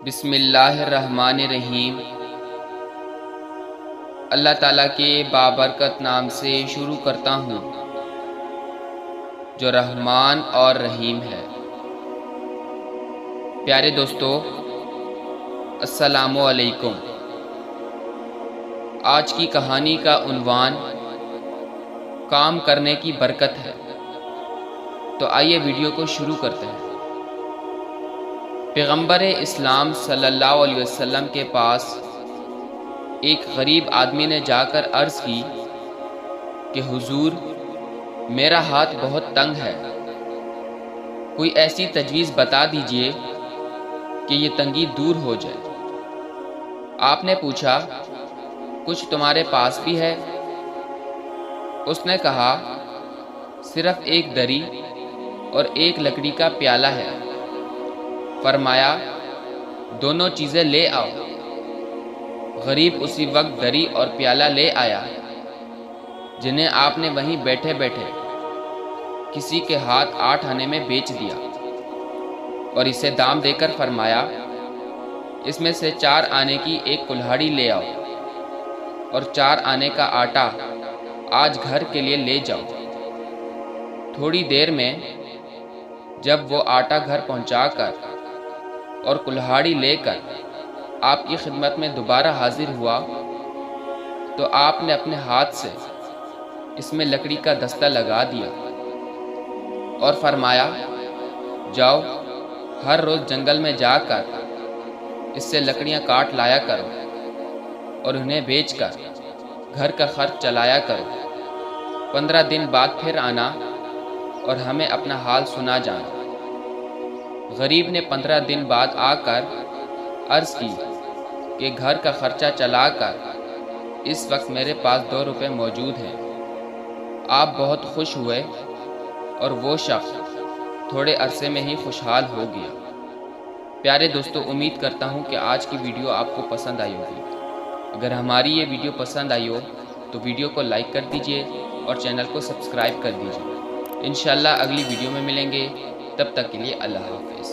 بسم اللہ الرحمن الرحیم۔ اللہ تعالیٰ کے بابرکت نام سے شروع کرتا ہوں جو رحمان اور رحیم ہے۔ پیارے دوستو، السلام علیکم۔ آج کی کہانی کا عنوان کام کرنے کی برکت ہے، تو آئیے ویڈیو کو شروع کرتے ہیں۔ پیغمبر اسلام صلی اللہ علیہ وسلم کے پاس ایک غریب آدمی نے جا کر عرض کی کہ حضور، میرا ہاتھ بہت تنگ ہے، کوئی ایسی تجویز بتا دیجئے کہ یہ تنگی دور ہو جائے۔ آپ نے پوچھا، کچھ تمہارے پاس بھی ہے؟ اس نے کہا، صرف ایک دری اور ایک لکڑی کا پیالہ ہے۔ فرمایا، دونوں چیزیں لے آؤ۔ غریب اسی وقت دری اور پیالہ لے آیا، جنہیں آپ نے وہیں بیٹھے بیٹھے کسی کے ہاتھ 8 آنے میں بیچ دیا اور اسے دام دے کر فرمایا، اس میں سے 4 آنے کی ایک کلہاڑی لے آؤ اور 4 آنے کا آٹا آج گھر کے لیے لے جاؤ۔ تھوڑی دیر میں جب وہ آٹا گھر پہنچا کر اور کلہاڑی لے کر آپ کی خدمت میں دوبارہ حاضر ہوا تو آپ نے اپنے ہاتھ سے اس میں لکڑی کا دستہ لگا دیا اور فرمایا، جاؤ ہر روز جنگل میں جا کر اس سے لکڑیاں کاٹ لایا کرو اور انہیں بیچ کر گھر کا خرچ چلایا کرو۔ 15 دن بعد پھر آنا اور ہمیں اپنا حال سنا جانا۔ غریب نے 15 دن بعد آ کر عرض کی کہ گھر کا خرچہ چلا کر اس وقت میرے پاس 2 روپے موجود ہیں۔ آپ بہت خوش ہوئے اور وہ شخص تھوڑے عرصے میں ہی خوشحال ہو گیا۔ پیارے دوستو، امید کرتا ہوں کہ آج کی ویڈیو آپ کو پسند آئی ہوگی۔ اگر ہماری یہ ویڈیو پسند آئی ہو تو ویڈیو کو لائک کر دیجئے اور چینل کو سبسکرائب کر دیجئے۔ انشاءاللہ اگلی ویڈیو میں ملیں گے، تب تک کے لیے اللہ حافظ۔